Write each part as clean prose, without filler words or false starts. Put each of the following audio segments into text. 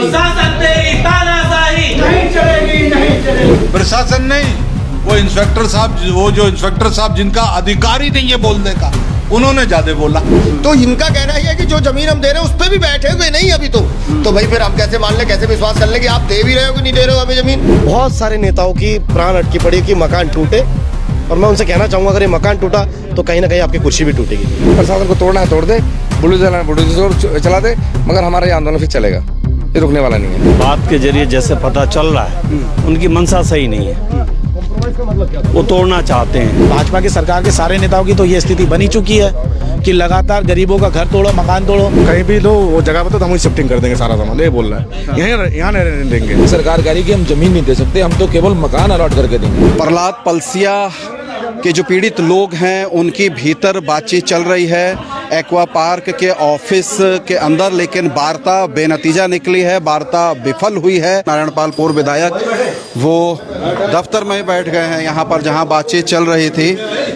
प्रशासन तेरी तानाशाही नहीं चलेगी, नहीं चलेगी। प्रशासन नहीं, वो इंस्पेक्टर साहब, वो जो इंस्पेक्टर साहब जिनका अधिकार ही नहीं है बोलने का, उन्होंने ज्यादा बोला। तो इनका कहना है कि जो जमीन हम दे रहे हैं उस पर भी बैठे हुए नहीं अभी तो भाई फिर हम कैसे मान ले, कैसे विश्वास कर ले कि आप दे भी रहे हो कि नहीं दे रहे हो हमें जमीन। बहुत सारे नेताओं की प्राण अटकी पड़ी कि मकान टूटे, और मैं उनसे कहना चाहूँगा अगर ये मकान टूटा तो कहीं ना कहीं आपकी कुर्सी भी टूटेगी। प्रशासन को तोड़ना है तोड़ दे, बुलडोजर चला दे, मगर हमारा ये आंदोलन फिर चलेगा, ये रुकने वाला नहीं है। बात के जरिए जैसे पता चल रहा है उनकी मंशा सही नहीं है, वो तोड़ना चाहते हैं। भाजपा की सरकार के सारे नेताओं की तो ये स्थिति बनी चुकी है कि लगातार गरीबों का घर तोड़ो, मकान तोड़ो। कहीं भी लो वो जगह पे तो हम शिफ्टिंग कर देंगे सारा सामान, ये बोल रहा है, यहाँ रहने देंगे। सरकार कह रही कि हम जमीन नहीं दे सकते, हम तो केवल मकान अलॉट करके देंगे। प्रहलाद पलसिया के जो पीड़ित लोग हैं उनकी भीतर बातचीत चल रही है एक्वा पार्क के ऑफिस के अंदर, लेकिन वार्ता बेनतीजा निकली है, वार्ता विफल हुई है। नारायण पाल पूर्व विधायक वो दफ्तर में बैठ गए हैं, यहाँ पर जहाँ बातचीत चल रही थी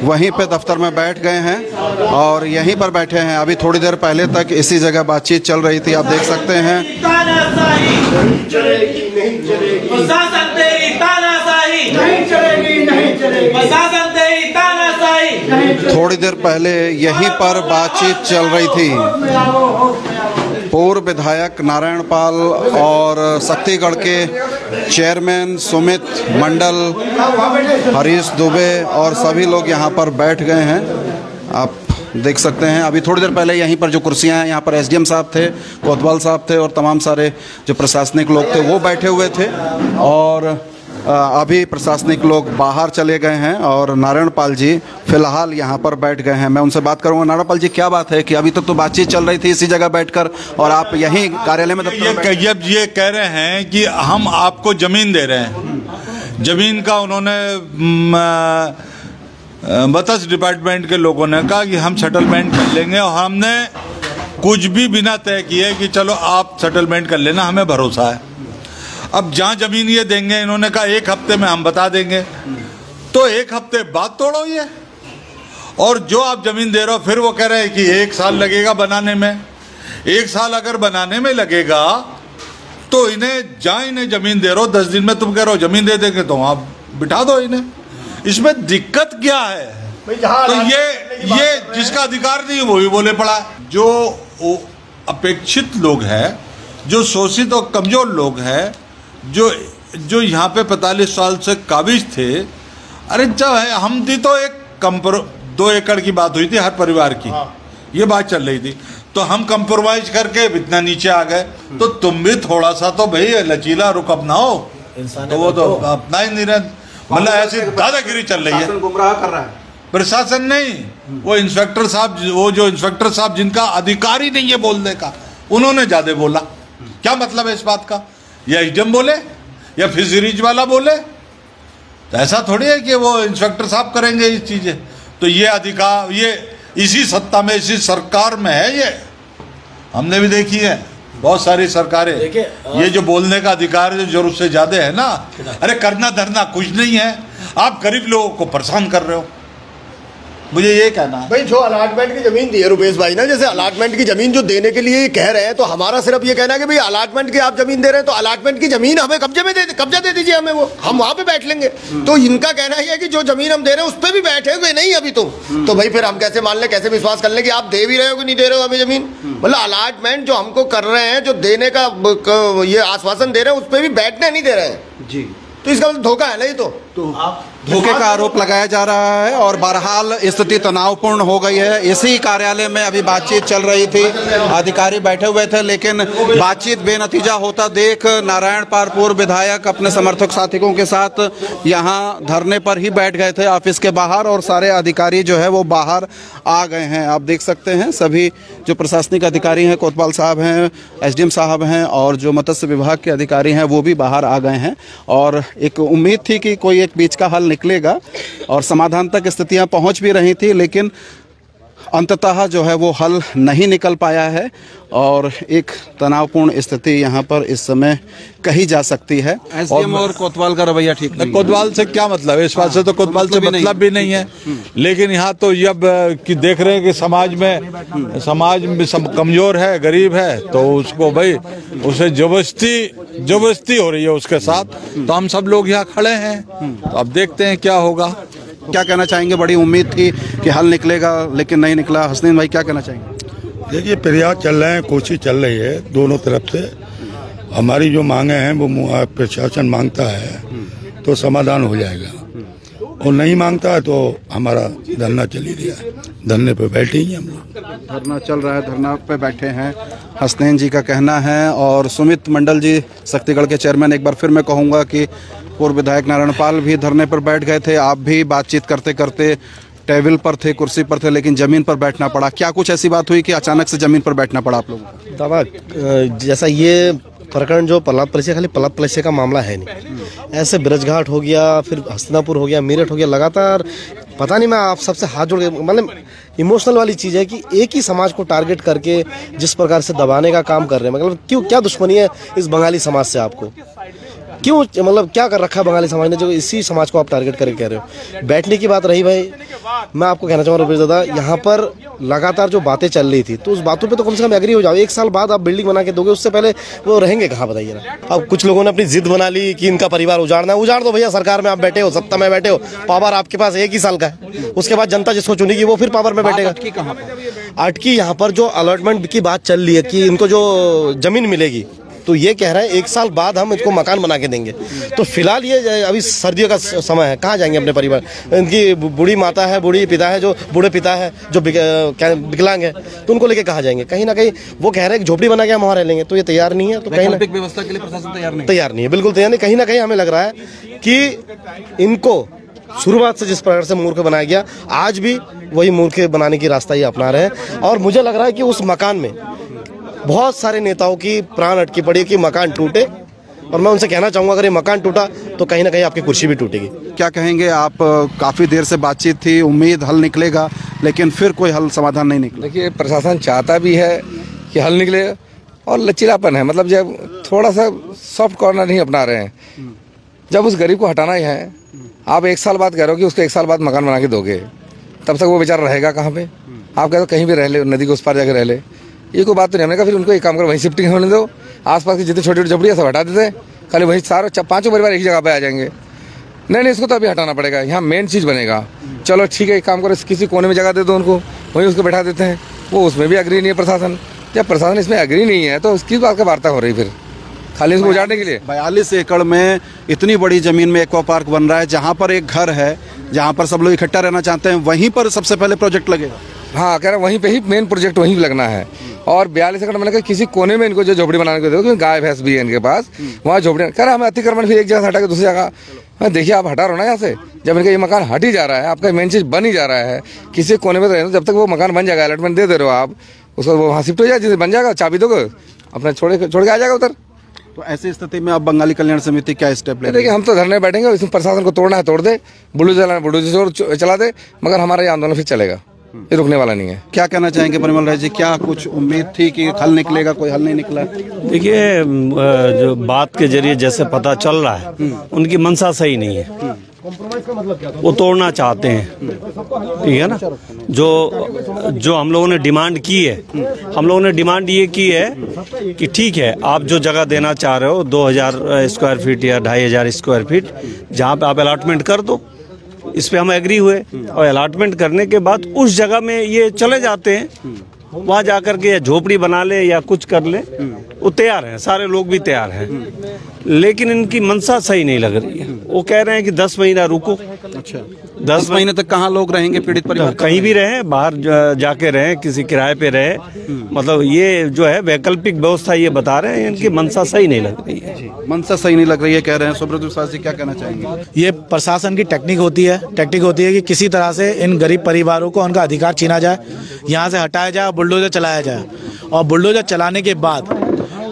वहीं पे दफ्तर में बैठ गए हैं और यहीं पर बैठे हैं। अभी थोड़ी देर पहले तक इसी जगह बातचीत चल रही थी, आप देख सकते हैं। प्रशासन तेरी तानाशाही नहीं चलेगी, नहीं चलेगी। प्रशासन तेरी तानाशाही। थोड़ी देर पहले यहीं पर बातचीत चल रही थी। पूर्व विधायक नारायण पाल और शक्तिगढ़ के चेयरमैन सुमित मंडल, हरीश दुबे और सभी लोग यहाँ पर बैठ गए हैं, आप देख सकते हैं। अभी थोड़ी देर पहले यहीं पर जो कुर्सियां हैं, यहाँ पर एसडीएम साहब थे, कोतवाल साहब थे और तमाम सारे जो प्रशासनिक लोग थे वो बैठे हुए थे, और अभी प्रशासनिक लोग बाहर चले गए हैं और नारायण पाल जी फिलहाल यहाँ पर बैठ गए हैं। मैं उनसे बात करूँगा। नारायण पाल जी, क्या बात है कि अभी तक तो बातचीत चल रही थी इसी जगह बैठकर और आप यहीं कार्यालय में ये कह रहे हैं कि हम आपको जमीन दे रहे हैं। जमीन का उन्होंने मत्स्य डिपार्टमेंट के लोगों ने कहा कि हम सेटलमेंट कर लेंगे, और हमने कुछ भी बिना तय किए कि चलो आप सेटलमेंट कर लेना, हमें भरोसा है। अब जहाँ जमीन ये देंगे, इन्होंने कहा 1 हफ्ते में हम बता देंगे, तो 1 हफ्ते बाद तोड़ो ये। और जो आप जमीन दे रहे हो फिर वो कह रहे हैं कि 1 साल लगेगा बनाने में। 1 साल अगर बनाने में लगेगा तो इन्हें जमीन दे रहे हो, 10 दिन में तुम कह रहे हो जमीन दे देंगे, तो आप बिठा दो इन्हें। इसमें दिक्कत क्या है? तो ये जिसका अधिकार नहीं है वो भी बोले पड़ा। जो अपेक्षित लोग हैं, जो शोषित और कमजोर लोग हैं, जो यहाँ पे 45 साल से काबिज थे, अरे जब है हम थी तो 2 एकड़ की बात हुई थी हर परिवार की, ये बात चल रही थी, तो हम कंप्रोमाइज करके इतना नीचे आ गए। तो तुम भी थोड़ा सा तो भाई लचीला रुख अपनाओ, तो वो तो अपना ही नहीं रहे, मतलब ऐसी दादागिरी चल रही है। गुमराह कर रहा है प्रशासन नहीं, वो इंस्पेक्टर साहब, वो जो इंस्पेक्टर साहब जिनका अधिकार ही नहीं है बोलने का, उन्होंने ज्यादा बोला। क्या मतलब है इस बात का? या एसडीएम बोले या फिशरीज वाला बोले, तो ऐसा थोड़ी है कि वो इंस्पेक्टर साहब करेंगे ये चीजें। तो ये अधिकार ये इसी सत्ता में, इसी सरकार में है। ये हमने भी देखी है बहुत सारी सरकारें, ये जो बोलने का अधिकार जो जरूरत से ज्यादा है ना, अरे करना धरना कुछ नहीं है, आप गरीब लोगों को परेशान कर रहे हो। मुझे ये कहना है भाई, जो अलॉटमेंट की जमीन दी है रुपेश भाई ना, जैसे अलॉटमेंट की जमीन जो देने के लिए कह रहे हैं, तो हमारा सिर्फ ये कहना है कि भाई अलॉटमेंट की आप जमीन दे रहे हैं तो अलॉटमेंट की जमीन हमें कब्जा दे दीजिए हमें, वो हम वहां पे बैठ लेंगे। तो इनका कहना है कि जो जमीन हम दे रहे हैं उस पर भी बैठे हुए नहीं अभी तो भाई फिर हम कैसे मान ले, कैसे विश्वास कर ले कि आप दे भी रहे हो कि नहीं दे रहे हो हमें जमीन। मतलब अलॉटमेंट जो हमको कर रहे हैं, जो देने का ये आश्वासन दे रहे हैं, उस पर भी बैठने नहीं दे रहे हैं जी। तो इसका धोखा है ना, ये तो धोखे का आरोप लगाया जा रहा है और बहरहाल स्थिति तनावपूर्ण हो गई है। इसी कार्यालय में अभी बातचीत चल रही थी, अधिकारी बैठे हुए थे, लेकिन बातचीत बेनतीजा होता देख नारायण पाल पूर्व विधायक अपने समर्थक साथियों के साथ यहां धरने पर ही बैठ गए थे ऑफिस के बाहर, और सारे अधिकारी जो है वो बाहर आ गए हैं। आप देख सकते हैं सभी जो प्रशासनिक अधिकारी हैं, कोतवाल साहब हैं, एसडीएम साहब हैं, और जो मत्स्य विभाग के अधिकारी हैं वो भी बाहर आ गए हैं। और एक उम्मीद थी कि कोई एक बीच का हल निकलेगा और समाधान तक स्थितियां पहुंच भी रही थी, लेकिन अंततः जो है वो हल नहीं निकल पाया है और एक तनावपूर्ण स्थिति यहाँ पर इस समय कही जा सकती है। एसडीएम और कोतवाल का रवैया ठीक नहीं। कोतवाल से क्या मतलब है? इस बात से तो कोतवाल से मतलब भी नहीं है। लेकिन यहाँ तो जब कि देख रहे हैं कि समाज में सब कमजोर है, गरीब है, तो उसको भाई उसे जबरदस्ती हो रही है उसके साथ। तो हम सब लोग यहाँ खड़े हैं, तो अब देखते हैं क्या होगा। क्या कहना चाहेंगे? बड़ी उम्मीद थी कि हल निकलेगा लेकिन नहीं निकला। हसनैन भाई क्या कहना चाहेंगे? देखिए, प्रयास चल रहे हैं, कोशिश चल रही है दोनों तरफ से। हमारी जो मांगे हैं वो प्रशासन मांगता है तो समाधान हो जाएगा, और नहीं मांगता है तो हमारा धरना चल ही रहा है। धरने पे बैठे ही हम लोग। धरना चल रहा है, धरना पे बैठे हैं हसनैन जी का कहना है। और सुमित मंडल जी, शक्तिगढ़ के चेयरमैन, एक बार फिर मैं कहूँगा कि पूर्व विधायक नारायण पाल भी धरने पर बैठ गए थे। आप भी बातचीत करते करते टेबल पर थे, कुर्सी पर थे, लेकिन जमीन पर बैठना पड़ा। क्या कुछ ऐसी बात हुई कि अचानक से जमीन पर बैठना पड़ा आप लोगों को? दादा, जैसा ये प्रकरण जो पलाप पलसे, खाली पलाप पलसे का मामला है नहीं, ऐसे ब्रजघाट हो गया, फिर हस्तिनापुर हो गया, मेरठ हो गया, लगातार पता नहीं, मैं आप सबसे हाथ जोड़ के, मतलब इमोशनल वाली चीज़ है कि एक ही समाज को टारगेट करके जिस प्रकार से दबाने का काम कर रहे हैं, मतलब क्यों, क्या दुश्मनी है इस बंगाली समाज से? आपको क्यों, मतलब क्या कर रखा है बंगाली समाज ने जो इसी समाज को आप टारगेट करके कह रहे हो? बैठने की बात रही भाई, मैं आपको कहना चाहूँगा रुपेश दादा, यहाँ पर लगातार जो बातें चल रही थी, तो उस बातों पे तो कम से कम एग्री हो जाओ। 1 साल बाद आप बिल्डिंग बना के दोगे, उससे पहले वो रहेंगे कहाँ, बताइए ना। अब कुछ लोगों ने अपनी जिद बना ली कि इनका परिवार उजाड़ना है। उजाड़ दो भैया, सरकार में आप बैठे हो, सत्ता में बैठे हो, पावर आपके पास 1 ही साल का है। उसके बाद जनता जिसको चुनेगी वो फिर पावर में बैठेगा। अटकी यहाँ पर जो अलॉटमेंट की बात चल रही है कि इनको जो जमीन मिलेगी, तो ये कह रहे हैं 1 साल बाद हम इसको मकान बना के देंगे। तो फिलहाल ये अभी सर्दियों का समय है, कहाँ जाएंगे अपने परिवार? इनकी बूढ़ी माता है, बूढ़ी पिता है, जो बूढ़े पिता है जो विकलांग है, तो उनको लेके कहाँ जाएंगे? कहीं ना कहीं वो कह रहे हैं कि झोपड़ी बना के हम वहाँ रह लेंगे, तो ये तैयार नहीं है। तो कहीं व्यवस्था के लिए प्रशासन तैयार नहीं है, बिल्कुल तैयार नहीं। कहीं ना कहीं हमें लग रहा है कि इनको शुरुआत से जिस प्रकार से मूर्ख बनाया गया, आज भी वही मूर्ख बनाने की रास्ता ही अपना रहे हैं। और मुझे लग रहा है कि उस मकान में बहुत सारे नेताओं की प्राण अटकी पड़ी कि मकान टूटे, और मैं उनसे कहना चाहूँगा अगर ये मकान टूटा तो कहीं ना कहीं आपकी कुर्सी भी टूटेगी। क्या कहेंगे आप? काफ़ी देर से बातचीत थी, उम्मीद हल निकलेगा, लेकिन फिर कोई हल समाधान नहीं निकला। देखिए, प्रशासन चाहता भी है कि हल निकले, और लचीलापन है, मतलब जब थोड़ा सा सॉफ्ट कॉर्नर नहीं अपना रहे हैं। जब उस गरीब को हटाना ही है, आप 1 साल बाद कह रहे हो कि उसको 1 साल बाद मकान बना के दोगे, तब तक वो बेचारा रहेगा कहाँ पे? आप कहते हो कहीं भी रह ले, नदी के उस पार जाकर रह ले, ये कोई बात तो नहीं। हमने कहा फिर उनको एक काम करो, वहीं शिफ्टिंग होने दो, आसपास की जितनी छोटी छोटी झोपड़ियाँ सब हटा देते, खाली वहीं सारे 5 परिवार एक ही जगह पे आ जाएंगे। नहीं, इसको तो अभी हटाना पड़ेगा, यहाँ मेन चीज़ बनेगा। चलो ठीक है, एक काम करो, किसी कोने में जगह दे दो उनको, वहीं उसको बैठा देते हैं। वो उसमें भी एग्री नहीं है प्रशासन। जब प्रशासन इसमें एग्री नहीं है तो किस बात का वार्ता हो रही फिर, खाली इसको उजाड़ने के लिए? 42 एकड़ में इतनी बड़ी जमीन में एक्वा पार्क बन रहा है, जहाँ पर एक घर है, जहाँ पर सब लोग इकट्ठा रहना चाहते हैं, वहीं पर सबसे पहले प्रोजेक्ट लगेगा। हाँ, कह रहे हैं वहीं पे ही मेन प्रोजेक्ट वहीं लगना है। और 42 एकड़ मैंने कहा किसी कोने में इनको जो झोपड़ी बनाने को दो, क्योंकि गाय भैंस भी है इनके पास, वहाँ झोपड़ी। कह रहा हमें अतिक्रमण फिर एक जगह से हटा के दूसरी जगह। देखिए, आप हटा रहो ना यहाँ से, जब इनका ये मकान हट ही जा रहा है, आपका मेन चीज़ बन ही जा रहा है, किसी कोने में तो रहने दो, जब तक वो मकान बन जाएगा, अलॉटमेंट दे रहे हो आप उसको, वो वहाँ शिफ्ट हो जाए, जिसे बन जाएगा चाबी दोगे, अपना छोड़ के आ जाएगा उधर। तो ऐसी स्थिति में अब बंगाली कल्याण समिति क्या स्टेप ले? देखिए, हम तो धरने बैठेंगे, इसमें प्रशासन को तोड़ना है तोड़ दे, बुलडोजर चला दे, मगर हमारा ये आंदोलन फिर चलेगा, ये रुकने वाला नहीं है। क्या कहना चाहेंगे परिमल राय जी? क्या कुछ उम्मीद थी कि हल निकलेगा, कोई हल नहीं निकला? देखिए, जो बात के जरिए जैसे पता चल रहा है, उनकी मंशा सही नहीं है, वो तोड़ना चाहते हैं, ठीक है ना। जो हम लोगों ने डिमांड की है, हम लोगों ने डिमांड ये की है कि ठीक है, आप जो जगह देना चाह रहे हो 2000 स्क्वायर फीट या 2500 स्क्वायर फीट, जहाँ पे आप अलॉटमेंट कर दो, इस पे हम एग्री हुए। और अलॉटमेंट करने के बाद उस जगह में ये चले जाते हैं, वहाँ जाकर के या झोपड़ी बना ले या कुछ कर ले, वो तैयार हैं, सारे लोग भी तैयार हैं। लेकिन इनकी मंशा सही नहीं लग रही है। वो कह रहे हैं कि 10 महीना रुको। अच्छा, 10 महीने तक कहाँ लोग रहेंगे? पीड़ित परिवार कहीं भी रहे, बाहर जाके रहे, किसी किराए पे रहे, मतलब ये जो है वैकल्पिक व्यवस्था ये बता रहे हैं, इनकी मंशा सही नहीं लग रही है। मंशा सही नहीं लग रही है कह रहे हैं। सुब्रत विश्वास जी क्या कहना चाहेंगे? ये प्रशासन की टेक्निक होती है कि किसी तरह से इन गरीब परिवारों को उनका अधिकार छीना जाए, यहाँ से हटाया जाए, बुलडोजर चलाया जाए, और बुलडोजर चलाने के बाद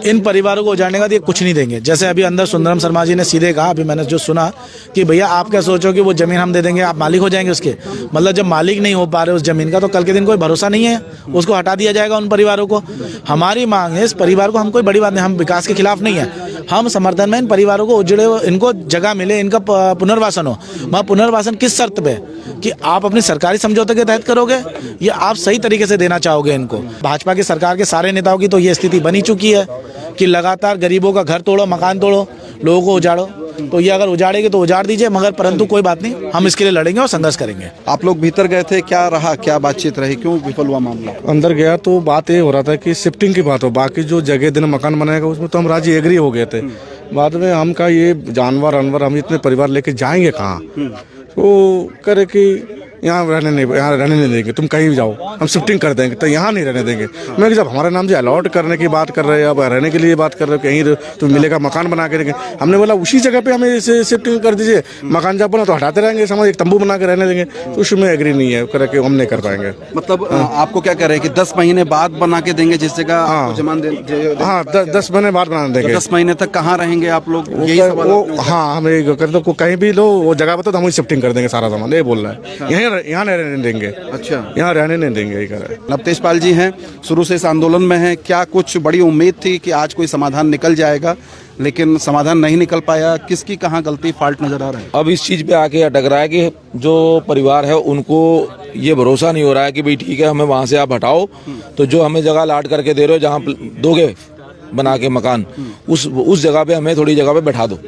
इन परिवारों को उजाड़ने का ये कुछ नहीं देंगे। जैसे अभी अंदर सुंदरम शर्मा जी ने सीधे कहा, अभी मैंने जो सुना कि भैया आप क्या सोचो कि वो ज़मीन हम दे देंगे, आप मालिक हो जाएंगे उसके। मतलब जब मालिक नहीं हो पा रहे उस ज़मीन का, तो कल के दिन कोई भरोसा नहीं है, उसको हटा दिया जाएगा उन परिवारों को। हमारी मांग है इस परिवार को, हम कोई बड़ी बात नहीं, हम विकास के खिलाफ नहीं है, हम समर्थन में इन परिवारों को उजड़े, इनको जगह मिले, इनका पुनर्वासन हो। वहाँ पुनर्वासन किस शर्त पे कि आप अपनी सरकारी समझौते के तहत करोगे या आप सही तरीके से देना चाहोगे इनको। भाजपा की सरकार के सारे नेताओं की तो ये स्थिति बनी चुकी है कि लगातार गरीबों का घर तोड़ो, मकान तोड़ो, लोगों को उजाड़ो। तो ये अगर उजाड़ेगे तो उजाड़ दीजिए, मगर परंतु कोई बात नहीं, हम इसके लिए लड़ेंगे और संघर्ष करेंगे। आप लोग भीतर गए थे, क्या रहा, क्या बातचीत रही, क्यों विफल हुआ मामला? अंदर गया तो बात ये हो रहा था कि शिफ्टिंग की बात हो, बाकी जो जगह दिन मकान बनाएगा उसमें तो हम राजी एग्री हो गए थे। बाद में हम कहा ये जानवर अनवर हम इतने परिवार लेके जाएंगे कहाँ, तो करे कि यहाँ रहने नहीं देंगे, तुम कहीं भी जाओ, हम शिफ्टिंग कर देंगे, तो यहाँ नहीं रहने देंगे। मैं जब हमारे नाम से अलॉट करने की बात कर रहे हैं, अब रहने के लिए बात कर रहे हो, कहीं तो मिलेगा मकान बना के रहेंगे। हमने बोला उसी जगह पे हमें इसे शिफ्टिंग कर दीजिए, मकान जब बना तो हटाते रहेंगे, समझ एक तंबू बना के रहने देंगे, तो उसमें एग्री नहीं है, करे कि हम नहीं कर पाएंगे। मतलब आपको क्या कह रहे हैं कि 10 महीने बाद बना के देंगे जिस जगह? हाँ, 10 महीने बाद बना देंगे। 10 महीने तक कहाँ रहेंगे आप लोग? हाँ, हमें कर दो, कहीं भी लो वो जगह बता तो हम शिफ्टिंग कर देंगे सारा सामान, ये बोल रहा है। यहाँ नहीं रहने देंगे। अच्छा, यहाँ रहने नहीं देंगे, ये कह रहे हैं। नवतेज पाल जी हैं, शुरू से इस आंदोलन में हैं, क्या कुछ बड़ी उम्मीद थी कि आज कोई समाधान निकल जाएगा, लेकिन समाधान नहीं निकल पाया? किसकी कहाँ गलती, फॉल्ट नजर आ रहा है? अब इस चीज पे आके अटक रहा है कि जो परिवार है उनको ये भरोसा नहीं हो रहा है कि भाई ठीक है हमें वहाँ से आप हटाओ, तो जो हमें जगह लाट करके दे रहे हो, जहाँ दोगे बना के मकान, उस जगह पे हमें थोड़ी जगह पे बैठा दो।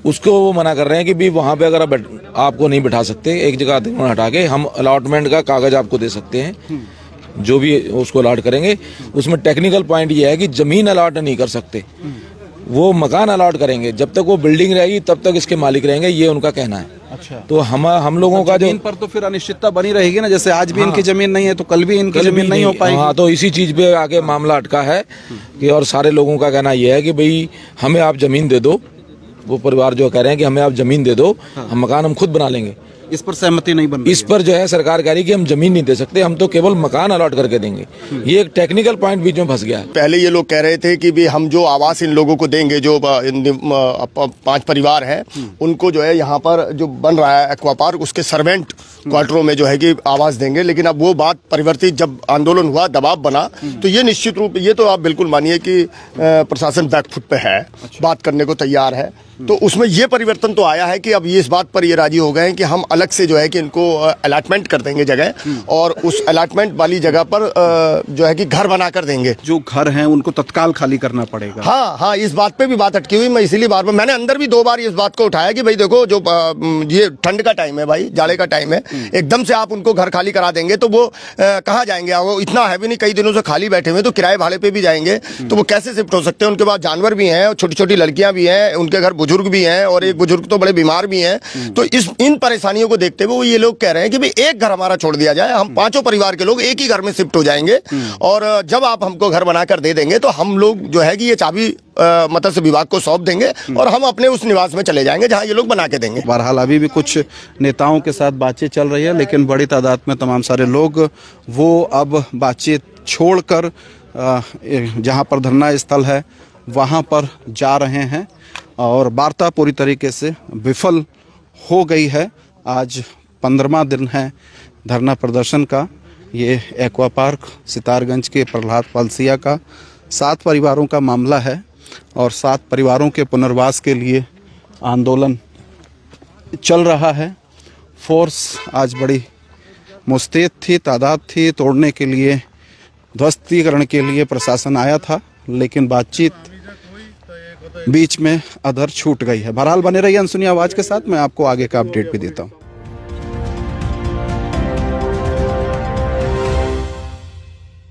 उसको वो मना कर रहे हैं कि भी वहाँ पे अगर आपको नहीं बिठा सकते, एक जगह हटा के हम अलॉटमेंट का कागज आपको दे सकते हैं, जो भी उसको अलॉट करेंगे। उसमें टेक्निकल पॉइंट ये है कि जमीन अलॉट नहीं कर सकते, वो मकान अलॉट करेंगे। जब तक वो बिल्डिंग रहेगी तब तक इसके मालिक रहेंगे, ये उनका कहना है। अच्छा, तो हम लोगों का जमीन पर तो फिर अनिश्चितता बनी रहेगी ना, जैसे आज भी इनकी जमीन नहीं है तो कल भी इनकी जमीन नहीं हो पाएगी। हाँ, तो इसी चीज पे आके मामला अटका है कि, और सारे लोगों का कहना यह है कि भाई हमें आप जमीन दे दो। वो परिवार जो कह रहे हैं कि हमें आप जमीन दे दो, हम मकान हम खुद बना लेंगे। इस पर सहमति नहीं बन रही। इस पर जो है सरकार कह रही है कि हम जमीन नहीं दे सकते, हम तो केवल मकान अलॉट करके देंगे। ये एक टेक्निकल पॉइंट बीच में फंस गया है। पहले ये लोग कह रहे थे कि भी हम जो आवास इन लोगों को देंगे, जो 5 परिवार हैं, उनको जो है यहाँ पर जो बन रहा है एक्वा पार्क, उसके सर्वेंट क्वार्टरों में जो है कि आवास देंगे। लेकिन अब वो बात परिवर्तित, जब आंदोलन हुआ, दबाव बना, तो ये निश्चित रूप, ये तो आप बिल्कुल मानिए कि प्रशासन बैकफुट पे है, बात करने को तैयार है। तो उसमें ये परिवर्तन तो आया है कि अब ये इस बात पर ये राजी हो गए हैं कि हम अलग से जो है कि इनको अलॉटमेंट कर देंगे जगह, और उस अलॉटमेंट वाली जगह पर जो है कि घर बना कर देंगे। जो घर हैं उनको तत्काल खाली करना पड़ेगा। हाँ, इस बात पे भी बात अटकी हुई। मैं इसीलिए बार बार, मैंने अंदर भी 2 बार इस बात को उठाया कि भाई देखो, जो ये ठंड का टाइम है भाई, जाड़े का टाइम है, एकदम से आप उनको घर खाली करा देंगे तो वो कहाँ जाएंगे? वो इतना है भी नहीं, कई दिनों से खाली बैठे हुए, तो किराए भाड़े पे भी जाएंगे, तो वो कैसे शिफ्ट हो सकते हैं? उनके पास जानवर भी हैं, छोटी छोटी लड़कियां भी हैं, उनके घर बुजुर्ग भी हैं, और एक बुजुर्ग तो बड़े बीमार भी हैं। तो इन परेशानियों को देखते हुए ये लोग कह रहे हैं कि भाई एक घर हमारा छोड़ दिया जाए, हम 5 परिवार के लोग एक ही घर में शिफ्ट हो जाएंगे, और जब आप हमको घर बनाकर दे देंगे तो हम लोग जो है कि ये चाबी मत्स्य विभाग को सौंप देंगे, और हम अपने उस निवास में चले जाएंगे जहां ये लोग बना के देंगे। बहरहाल अभी भी कुछ नेताओं के साथ बातचीत चल रही है, लेकिन बड़ी तादाद में तमाम सारे लोग वो अब बातचीत छोड़कर जहां पर धरना स्थल है वहां पर जा रहे हैं, और वार्ता पूरी तरीके से विफल हो गई है। आज 15वां दिन है धरना प्रदर्शन का। ये एक्वा पार्क सितारगंज के प्रहलाद पालसिया का 7 परिवारों का मामला है, और 7 परिवारों के पुनर्वास के लिए आंदोलन चल रहा है। फोर्स आज बड़ी मुस्तैद थी, तादाद थी, तोड़ने के लिए, ध्वस्तीकरण के लिए प्रशासन आया था, लेकिन बातचीत बीच में अधर छूट गई है। बहरहाल बने रहिए अनसुनी आवाज़ के साथ, मैं आपको आगे का अपडेट भी देता हूँ।